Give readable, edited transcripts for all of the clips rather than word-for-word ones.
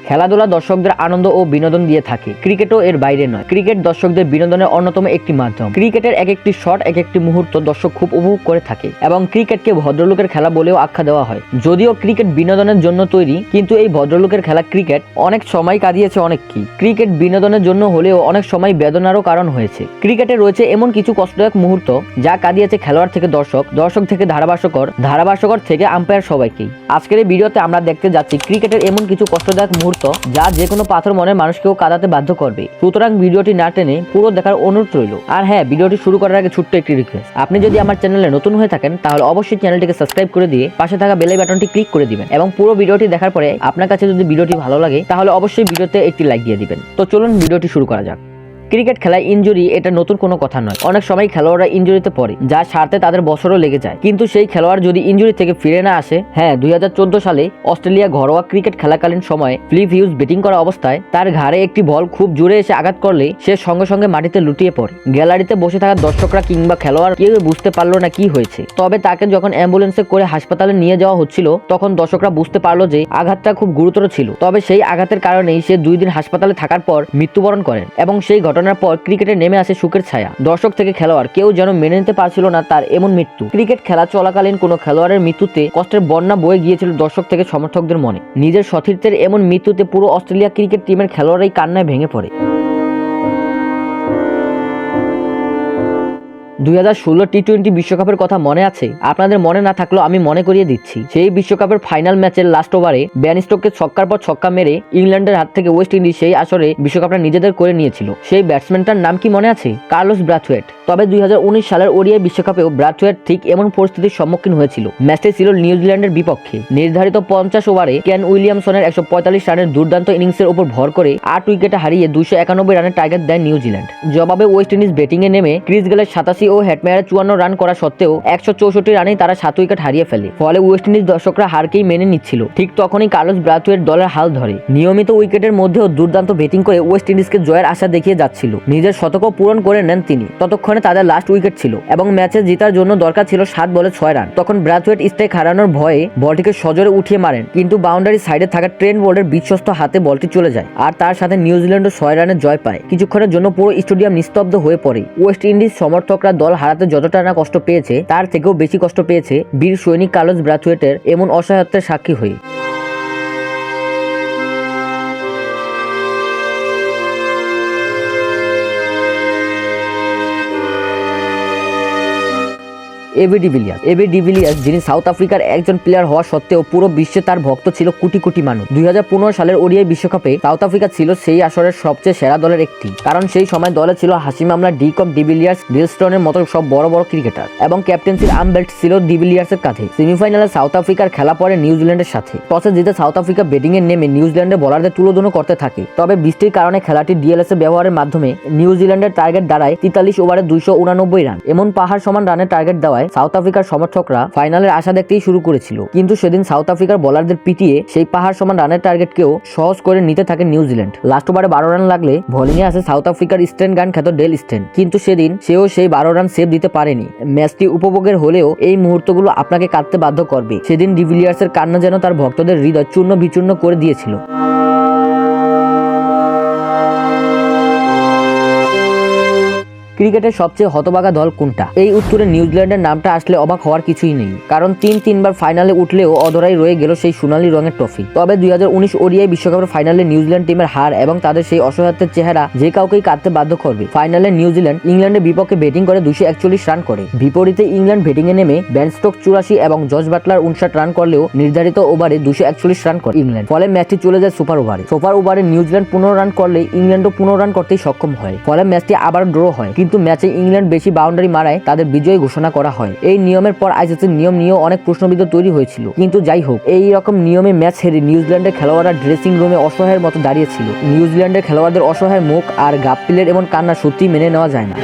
খেলাধুলা দর্শকদের আনন্দ ও বিনোদন দিয়ে থাকে, ক্রিকেটও এর বাইরে নয়। ক্রিকেট দর্শকদের বিনোদনের অন্যতম একটি মাধ্যম। ক্রিকেটের এক একটি শট, এক একটি মুহূর্ত দর্শক খুব উপভোগ করে থাকে এবং ক্রিকেটকে ভদ্রলোকের খেলা বলেও আখ্যা দেওয়া হয়। যদিও ক্রিকেট বিনোদনের জন্য তৈরি, কিন্তু এই ভদ্রলোকের খেলা ক্রিকেট অনেক সময় কাঁদিয়েছে অনেককেই। ক্রিকেট বিনোদনের জন্য হলেও অনেক সময় বেদনারও কারণ হয়েছে। ক্রিকেটে রয়েছে এমন কিছু কষ্টদায়ক মুহূর্ত যা কাঁদিয়েছে খেলোয়াড় থেকে দর্শক, দর্শক থেকে ধারাভাষ্যকর, ধারাভাষ্যকর থেকে আম্পায়ার সবাইকেই। আজকের এই ভিডিওতে আমরা দেখতে যাচ্ছি ক্রিকেটের এমন কিছু কষ্টদায়ক মুহূর্ত যা যে কোনো পাথর মনের মানুষকেও কাঁদাতে বাধ্য করবে। সুতরাং ভিডিওটি না টেনে পুরো দেখার অনুরোধ রইল। আর হ্যাঁ, ভিডিওটি শুরু করার আগে ছোট্ট একটি রিকোয়েস্ট, আপনি যদি আমার চ্যানেলে নতুন হয়ে থাকেন তাহলে অবশ্যই চ্যানেলটিকে সাবস্ক্রাইব করে দিয়ে পাশে থাকা বেল বাটনটি ক্লিক করে দিবেন এবং পুরো ভিডিওটি দেখার পরে আপনার কাছে যদি ভিডিওটি ভালো লাগে তাহলে অবশ্যই ভিডিওতে একটি লাইক দিয়ে দিবেন। তো চলুন ভিডিওটি শুরু করা যাক। ক্রিকেট খেলায় ইনজুরি এটা নতুন কোনো কথা নয়। অনেক সময় খেলোয়াড়রা ইনজুরিতে পড়ে, যা সারতে তাদের বছরও লেগে যায়। কিন্তু সেই খেলোয়াড় যদি ইনজুরি থেকে ফিরে না আসে, হ্যাঁ 2014 সালে অস্ট্রেলিয়া ঘরোয়া ক্রিকেট খেলাকালীন সময়ে ফিলিপ হিউজ ব্যাটিং করা অবস্থায় তার ঘাড়ে একটি বল খুব জোরে এসে আঘাত করলে সে সঙ্গে সঙ্গে মাটিতে লুটিয়ে পড়ে। গ্যালারিতে বসে থাকা দর্শকরা কিংবা খেলোয়াড় কেউ বুঝতে পারলো না কি হয়েছে। তবে তাকে যখন অ্যাম্বুলেন্সে করে হাসপাতালে নিয়ে যাওয়া হচ্ছিল তখন দর্শকরা বুঝতে পারলো যে আঘাতটা খুব গুরুতর ছিল। তবে সেই আঘাতের কারণেই সে 2 দিন হাসপাতালে থাকার পর মৃত্যুবরণ করেন এবং সেই ঘটনার পর ক্রিকেটে নেমে আসে শোকের ছায়া। দর্শক থেকে খেলোয়াড় কেউ যেন মেনে নিতে পারছিল না তার এমন মৃত্যু। ক্রিকেট খেলা চলাকালীন কোনো খেলোয়াড়ের মৃত্যুতে কষ্টের বন্যা বয়ে গিয়েছিল দর্শক থেকে সমর্থকদের মনে। নিজের সতীর্থের এমন মৃত্যুতে পুরো অস্ট্রেলিয়া ক্রিকেট টিমের খেলোয়াড়রাই কান্নায় ভেঙে পড়ে। 2016 টি-20 বিশ্বকাপের কথা মনে আছে? আপনাদের মনে না থাকলেও আমি মনে করিয়ে দিচ্ছি। সেই বিশ্বকাপের ফাইনাল ম্যাচের লাস্ট ওভারে বেন স্টোককে ছক্কার পর ছক্কা মেরে ইংল্যান্ডের হাত থেকে ওয়েস্ট ইন্ডিজ সেই আসরে বিশ্বকাপটা নিজেদের করে নিয়েছিল। সেই ব্যাটসম্যানটার নাম কি মনে আছে? Carlos Brathwaite. তবে 2019 সালের ওডিআই বিশ্বকাপেও ব্রাথওয়েট ঠিক এমন পরিস্থিতির সম্মুখীন হয়েছিল। ম্যাচটি ছিল নিউজিল্যান্ডের বিপক্ষে। নির্ধারিত 50 ওভারে কেন উইলিয়ামসনের 145 রানের দুর্দান্ত ইনিংসের উপর ভর করে 8 উইকেটে হারিয়ে 291 রানের টার্গেট দেয় নিউজিল্যান্ড। জবাবে ওয়েস্ট ইন্ডিজ ব্যাটিংয়ে নেমে ক্রিস গেলের 87 ও হেটমেয়ারের 54 রান করা সত্ত্বেও 164 রানেই তারা 7 উইকেট হারিয়ে ফেলে। ফলে ওয়েস্ট ইন্ডিজ দর্শকরা হারকেই মেনে নিচ্ছিল। ঠিক তখনই কার্লোস ব্রাথওয়েট দলের হাল ধরে। নিয়মিত উইকেটের মধ্যেও দুর্দান্ত ব্যাটিং করে ওয়েস্ট ইন্ডিজকে জয়ের আশা দেখিয়ে যাচ্ছিল। নিজের শতকও পূরণ করে নেন তিনি। ততক্ষণে তাদের লাস্ট উইকেট ছিল এবং ম্যাচে জেতার জন্য দরকার ছিল 7 বলে 6 রান। তখন ব্রাথওয়েট স্ট্রাইক হারানোর ভয়ে বলটিকে সজোরে উঠিয়ে মারেন, কিন্তু বাউন্ডারি সাইডে থাকা ট্রেন্ট বোল্টের বিশ্বস্ত হাতে বলটি চলে যায় আর তার সাথে নিউজিল্যান্ডও 6 রানের জয় পায়। কিছুক্ষণের জন্য পুরো স্টেডিয়াম নিস্তব্ধ হয়ে পড়ে। ওয়েস্ট ইন্ডিজ সমর্থকরা দল হারাতে যতটা না কষ্ট পেয়েছে তার থেকেও বেশি কষ্ট পেয়েছে বীর সৈনিক কার্লোস ব্রাথওয়েটের এমন অসহায়ত্বের সাক্ষী হয়ে। এবি ডিভিলিয়ার্স যিনি সাউথ আফ্রিকার একজন প্লেয়ার হওয়া সত্ত্বেও পুরো বিশ্বে তার ভক্ত ছিল কোটি কোটি মানুষ। 2015 সালের ওডিআই বিশ্বকাপে সাউথ আফ্রিকা ছিল সেই আসরের সবচেয়ে সেরা দলের একটি, কারণ সেই সময় দলে ছিল হাসিম আমলা, ডিকক, ডিভিলিয়ার্স, ডিলস্টনের মতো সব বড় বড় ক্রিকেটার এবং ক্যাপ্টেন্সির আমবেল্ট ছিল ডিভিলিয়ার্সের কাঁধে। সেমিফাইনালে সাউথ আফ্রিকার খেলা পড়ে নিউজিল্যান্ডের সাথে। টসে জিতে সাউথ আফ্রিকা ব্যাটিং এ নেমে নিউজিল্যান্ডের বোলারদের তুলোধুনো করতে থাকে। তবে বৃষ্টির কারণে খেলাটি ডিএলএস এর ব্যবহারের মাধ্যমে নিউজিল্যান্ডের টার্গেট দাঁড়ায় 43 ওভারে 289 রান। এমন পাহাড় সমান রানের টার্গেট দেওয়ায় সাউথ আফ্রিকার সমর্থকরা ফাইনালের আশা দেখতেই শুরু করেছিল। কিন্তু সেদিন সাউথ আফ্রিকার বোলারদের পিটিয়ে সেই পাহাড় সমান রানের টার্গেটকেও সহজ করে নিতে থাকে নিউজিল্যান্ড। লাস্ট ওভারে 12 রান লাগলে বোলিংয়ে আসে সাউথ আফ্রিকার স্টেন গান খ্যাত ডেল স্টেন, কিন্তু সেদিন সেও সেই 12 রান সেভ দিতে পারেনি। ম্যাচটি উপভোগের হলেও এই মুহূর্তগুলো আপনাকে কাঁদতে বাধ্য করবে। সেদিন ডিভিলিয়ার্সের কান্না যেন তার ভক্তদের হৃদয় চূর্ণ বিচূর্ণ করে দিয়েছিল। ক্রিকেটের সবচেয়ে হতভাগা দল কোনটা? এই উত্তরে নিউজিল্যান্ডের নামটা আসলে অবাক হওয়ার কিছুই নেই, কারণ 3বার ফাইনালে উঠলেও অধরাই রয়ে গেল সেই সোনালী রঙের ট্রফি। তবে 2019 ওডিআই বিশ্বকাপের ফাইনালে নিউজিল্যান্ড টিমের হার এবং তাদের সেই অসহায়ত্বের চেহারা যে কাউকেই কাঁদতে বাধ্য করবে। ফাইনালে নিউজিল্যান্ড ইংল্যান্ডের বিপক্ষে ব্যাটিং করে 241 রান করে। বিপরীতে ইংল্যান্ড ব্যাটিংয়ে নেমে বেন স্টোক 84 এবং জর্জ বাটলার 59 রান করলেও নির্ধারিত ওভারে 241 রান করে ইংল্যান্ড। ফলে ম্যাচটি চলে যায় সুপার ওভারে। নিউজিল্যান্ড 15 রান করলে ইংল্যান্ডও 15 রান করতেই সক্ষম হয়। ফলে ম্যাচটি আবার ড্র হয়, কিন্তু ম্যাচে ইংল্যান্ড বেশি বাউন্ডারি মারায় তাদের বিজয়ী ঘোষণা করা হয়। এই নিয়মের পর আইসিসির নিয়ম নিয়েও অনেক প্রশ্নবিদ্ধ তৈরি হয়েছিল, কিন্তু যাই হোক এই রকম নিয়মে ম্যাচ হেরে নিউজিল্যান্ডের খেলোয়াড়রা ড্রেসিং রুমে অসহায়ের মতো দাঁড়িয়েছিল। নিউজিল্যান্ডের খেলোয়াড়দের অসহায় মুখ আর গাপ্পিলের এমন কান্না সত্যি মেনে নেওয়া যায় না।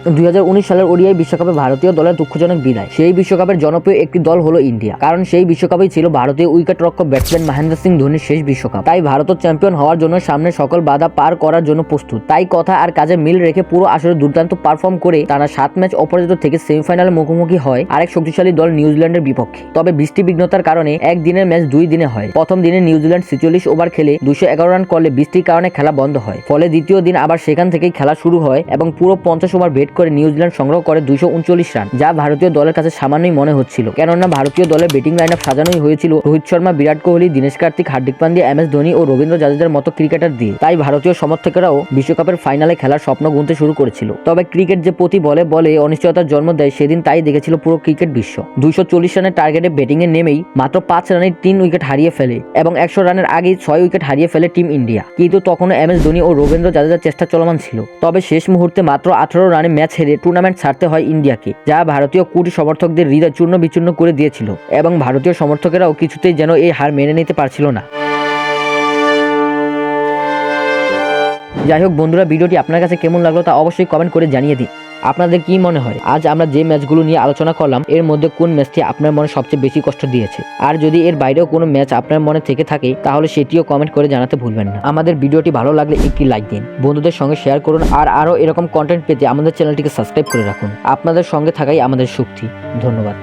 2019 সালের ওডিআই বিশ্বকাপে ভারতীয় দলের দুঃখজনক বিদায়। সেই বিশ্বকাপের জনপ্রিয় একটি দল হলো ইন্ডিয়া, কারণ সেই বিশ্বকাপই ছিল ভারতীয় উইকেট রক্ষক ব্যাটসম্যান মহেন্দ্র সিং ধোনির শেষ বিশ্বকাপ। তাই ভারত চ্যাম্পিয়ন হওয়ার জন্য সামনে সকল বাধা পার করার জন্য প্রস্তুত। তাই কথা আর কাজে মিল রেখে পুরো আসরে দুর্দান্ত পারফর্ম করে তারা 7 ম্যাচ অপরাজিত থেকে সেমিফাইনালে মুখোমুখি হয় আরেক শক্তিশালী দল নিউজিল্যান্ডের বিপক্ষে। তবে বৃষ্টি বিঘ্নতার কারণে একদিনের ম্যাচ 2 দিনে হয়। প্রথম দিনে নিউজিল্যান্ড 46 ওভার খেলে 211 রান করলে বৃষ্টির কারণে খেলা বন্ধ হয়। ফলে দ্বিতীয় দিন আবার সেখান থেকেই খেলা শুরু হয় এবং পুরো 50 ওভার ব্যাট করে নিউজিল্যান্ড সংগ্রহ করে 239 রান, যা ভারতীয় দলের কাছে সামান্যই মনে হচ্ছিল। কেননা ভারতীয় দলের ব্যাটিং লাইন আপ সাজানোই হয়েছিল রোহিত শর্মা, বিরাট কোহলি, দীনেশ কার্তিক, হার্দিক পান্ডিয়া, MS ধোনি ও রবীন্দ্র জাদেজার মতো ক্রিকেটার দিয়ে। তাই ভারতীয় সমর্থকেরাও বিশ্বকাপের ফাইনালে খেলার স্বপ্ন গুনতে শুরু করেছিল। তবে ক্রিকেট যে প্রতি বলে বলে অনিশ্চয়তার জন্ম দেয়, সেদিন তাই দেখেছিল পুরো ক্রিকেট বিশ্ব। 240 রানের টার্গেটে ব্যাটিংয়ে নেমেই মাত্র 5 রানে 3 উইকেট হারিয়ে ফেলে এবং 100 রানের আগেই 6 উইকেট হারিয়ে ফেলে টিম ইন্ডিয়া। কিন্তু তখনও MS ধোনি ও রবীন্দ্র জাদেজার চেষ্টা চলমান ছিল। তবে শেষ মুহূর্তে মাত্র 18 রানে ম্যাচ হেরে টুর্নামেন্ট ছাড়তে হয় ইন্ডিয়াকে, যা ভারতীয় কোটি সমর্থকদের হৃদয় চূর্ণ বিচূর্ণ করে দিয়েছিল এবং ভারতীয় সমর্থকেরাও কিছুতেই যেন এই হার মেনে নিতে পারছিল না। যাই হোক বন্ধুরা, ভিডিওটি আপনার কাছে কেমন লাগলো তা অবশ্যই কমেন্ট করে জানিয়ে দিন। আপনাদের কি মনে হয় আজ আমরা যে ম্যাচগুলো নিয়ে আলোচনা করলাম এর মধ্যে কোন ম্যাচটি আপনার মনে সবচেয়ে বেশি কষ্ট দিয়েছে? আর যদি এর বাইরেও কোনো ম্যাচ আপনার মনে থেকে থাকে তাহলে সেটিও কমেন্ট করে জানাতে ভুলবেন না। আমাদের ভিডিওটি ভালো লাগলে একটি লাইক দিন, বন্ধুদের সঙ্গে শেয়ার করুন আর আরও এরকম কন্টেন্ট পেতে আমাদের চ্যানেলটিকে সাবস্ক্রাইব করে রাখুন। আপনাদের সঙ্গে থাকাই আমাদের শক্তি। ধন্যবাদ।